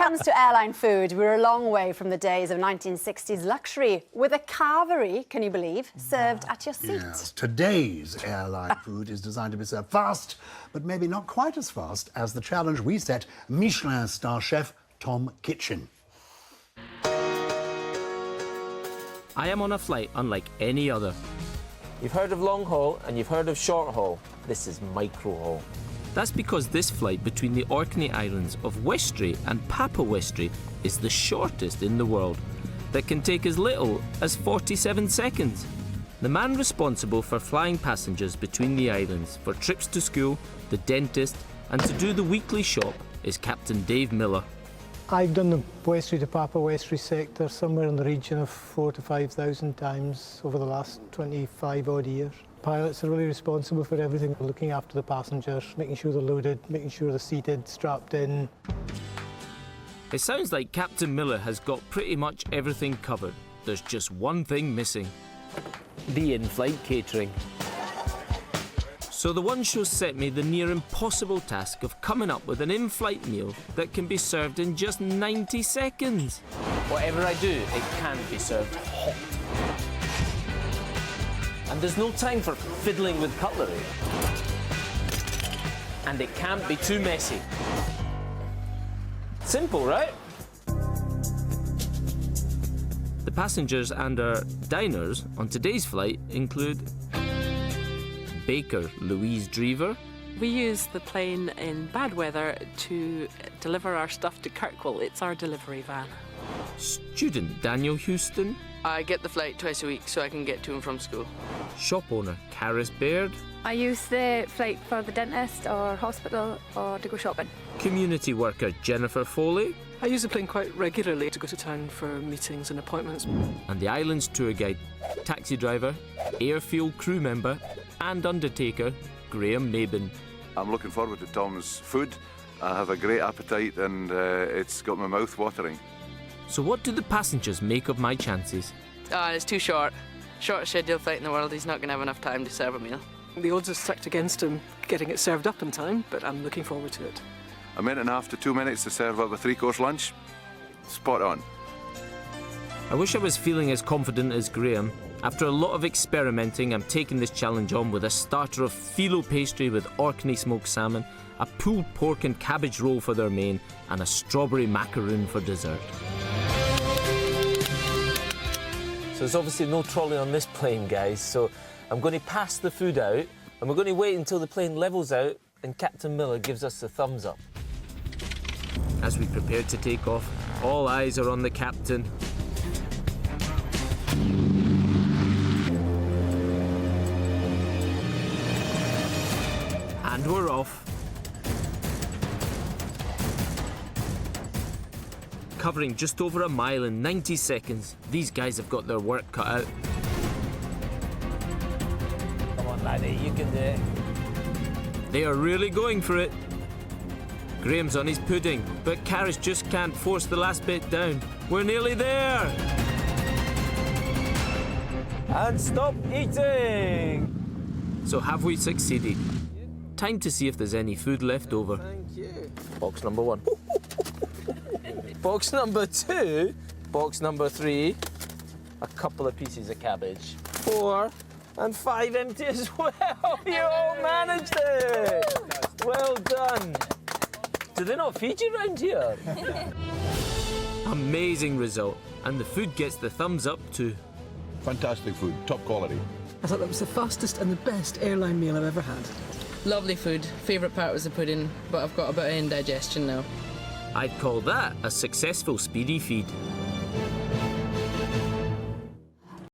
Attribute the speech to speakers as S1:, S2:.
S1: comes to airline food, we're a long way from the days of 1960s luxury with a carvery, can you believe, served at your seat.
S2: Yes, today's airline food is designed to be served fast, but maybe not quite as fast as the challenge we set Michelin star chef Tom Kitchin.
S3: I am on a flight unlike any other.
S4: You've heard of long haul and you've heard of short haul. This is micro haul.
S3: That's because this flight between the Orkney Islands of Westray and Papa Westray is the shortest in the world, that can take as little as 47 seconds. The man responsible for flying passengers between the islands for trips to school, the dentist, and to do the weekly shop is Captain Dave Miller.
S5: I've done the Westray to Papa Westray sector somewhere in the region of 4,000 to 5,000 times over the last 25 odd years. Pilots are really responsible for everything, looking after the passengers, making sure they're loaded, making sure they're seated, strapped in.
S3: It sounds like Captain Miller has got pretty much everything covered. There's just one thing missing.
S4: The in-flight catering.
S3: So the one show set me the near impossible task of coming up with an in-flight meal that can be served in just 90 seconds.
S4: Whatever I do, it can't be served hot. And there's no time for fiddling with cutlery. And it can't be too messy. Simple, right?
S3: The passengers and our diners on today's flight include baker Louise Drever,
S6: We use the plane in bad weather to deliver our stuff to Kirkwall. It's our delivery van.
S3: student Daniel Houston,
S7: I get the flight twice a week so I can get to and from school.
S3: shop owner Caris Baird,
S8: I use the flight for the dentist or hospital or to go shopping.
S3: community worker Jennifer Foley,
S6: I use the plane quite regularly to go to town for meetings and appointments.
S3: and the island's tour guide, taxi driver, airfield crew member and undertaker Graham Mabin.
S9: I'm looking forward to Tom's food. I have a great appetite and it's got my mouth watering.
S3: So what do the passengers make of my chances?
S7: It's too short. Shortest scheduled flight in the world, he's not going to have enough time to serve a meal.
S6: The odds are stacked against him getting it served up in time, but I'm looking forward to it.
S9: A minute and a half to 2 minutes to serve up a 3-course lunch. Spot on.
S3: I wish I was feeling as confident as Graham. After a lot of experimenting, I'm taking this challenge on with a starter of phyllo pastry with Orkney smoked salmon, a pulled pork and cabbage roll for their main, and a strawberry macaroon for dessert.
S4: So there's obviously no trolley on this plane, guys, so I'm going to pass the food out and we're going to wait until the plane levels out and Captain Miller gives us the thumbs up.
S3: As we prepare to take off, all eyes are on the captain. And we're off. Covering just over a mile in 90 seconds, these guys have got their work cut out.
S4: Come on, laddie, you can do it.
S3: They are really going for it. Graham's on his pudding, but Caris just can't force the last bit down. We're nearly there!
S4: And stop eating!
S3: So have we succeeded? Time to see if there's any food left over.
S4: Thank you. Box number 1. Box number 2. Box number 3. A couple of pieces of cabbage. 4. And 5 empty as well. You all managed it! Well done. Do they not feed you round here?
S3: Amazing result, and the food gets the thumbs up too.
S10: Fantastic food, top quality.
S6: I thought that was the fastest and the best airline meal I've ever had.
S7: Lovely food. Favourite part was the pudding, but I've got a bit of indigestion now.
S3: I'd call that a successful speedy feed.